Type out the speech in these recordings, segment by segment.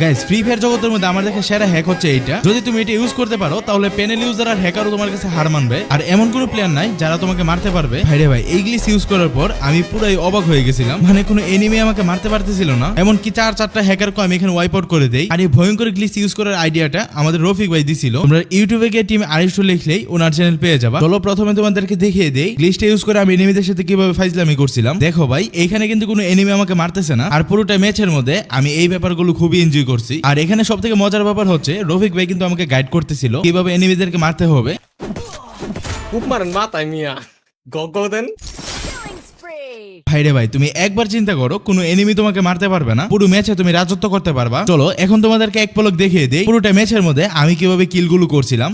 Guys free fire জগতের মধ্যে আমার দেখে সেরা হ্যাক হচ্ছে এইটা। যদি তুমি এটা ইউজ করতে পারো তাহলে প্যানেল ইউজার আর হ্যাকারও তোমার কাছে হার মানবে, আর এমন কোনো প্লেয়ার নাই যারা তোমাকে মারতে পারবে। ভাইরে ভাই এই গ্লিচ ইউজ করার পর আমি পুরাই অবাক হয়ে গেছিলাম, মানে কোনো এনিমি আমাকে মারতে পারতেছিল না। এমনকি 4-4টা হ্যাকারকে আমি এখানে ওয়াইপ আউট করে দেই। আর এই ভয়ঙ্কর গ্লিচ ইউজ করার আইডিয়াটা আমাদের রফিক ভাই দিছিল। তোমরা ইউটিউবে গিয়ে টিম আরিস্টু লিখলেই ওনার চ্যানেল পেয়ে যাবা। চলো প্রথমে তোমাদেরকে দেখিয়ে দেই গ্লিচটা ইউজ করে আমি এনিমিদের সাথে কিভাবে ফাইজলামি করছিলাম। দেখো ভাই এইখানে কিন্তু কোনো এনিমি আমাকে মারতেছে না, আর পুরোটা ম্যাচের মধ্যে আমি এই ব্যাপারগুলো খুবই এনজয় করছি। আর এখানে সব থেকে মজার ব্যাপার হচ্ছে রফিক ভাই কিন্তু আমাকে গাইড করতেছিল কিভাবে এনিমিদেরকে মারতে হবে। খুব মারেন মাথায় মিয়া গগদেন। ভাইরে ভাই তুমি একবার চিন্তা করো কোনো এনিমি তোমাকে মারতে পারবে না, পুরো ম্যাচে তুমি রাজত্ব করতে পারবা। চলো এখন তোমাদেরকে এক পলক দেখিয়ে দেই পুরোটা ম্যাচের মধ্যে আমি কিভাবে কিলগুলো করছিলাম।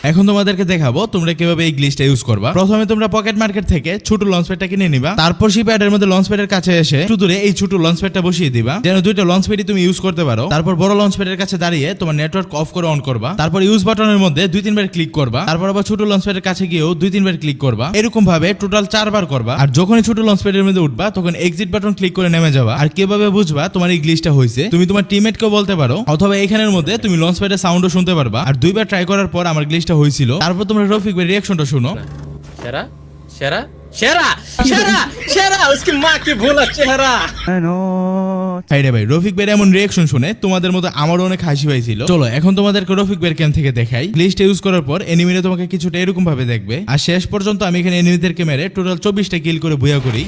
এখন তোমাদেরকে দেখাবো তোমরা কিভাবে এই গ্লিচটা ইউজ করবা। প্রথমে তোমরা পকেট মার্কেট থেকে ছোট লঞ্চ প্যাডটা কিনে নিবা, তারপর সেই প্যাডের মধ্যে লঞ্চ প্যাডের কাছে এসে দূরে এই ছোট লঞ্চ প্যাডটা বসিয়ে দিবা, যেন দুইটা লঞ্চ প্যাডই তুমি ইউজ করতে পারো। তারপর বড় লঞ্চ প্যাডের কাছে দাঁড়িয়ে তোমার নেটওয়ার্ক অফ করে অন করবা, তারপর ইউজ বাটনের মধ্যে 2-3 বার ক্লিক করবা, তারপর আবার ছোট লঞ্চ প্যাডের কাছে গিয়েও 2-3 বার ক্লিক করবা। এরকম ভাবে টোটাল 4 বার করবা। আর যখনই ছোট লঞ্চ প্যাডের মধ্যে উঠবা তখন এক্সিট বাটন ক্লিক করে নেমে যাবা। আর কিভাবে বুঝবা তোমার এই গ্লিচটা হয়েছে, তুমি তোমার টিমমেটকেও বলতে পারো, অথবা এখানের মধ্যে তুমি লঞ্চ প্যাডের সাউন্ডও শুনতে পারবা। আর 2 বার ট্রাই করার পর আমার গ্লিচটা হয়েছিল। তারপর তোমরা রফিক ভাই রিঅ্যাকশনটা শুনো। शेरा शेरा शेरा शेरा शेरा उसकी माँ की भोला चेहरा। হাইরে ভাই রফিক ভাইয়ের এমন রিঅ্যাকশন শুনে তোমাদের মতো আমারও অনেক হাসি পাইছিল। চলো এখন তোমাদেরকে রফিক ভাইয়ের ক্যাম থেকে দেখাই। গ্লিচটা ইউজ করার পর এনিমিরা তোমাকে কিছুটা এরকম ভাবে দেখবে। আর শেষ পর্যন্ত আমি এখানে এনিমিদেরকে মেরে টোটাল 24টা কিল করে বুয়া করি।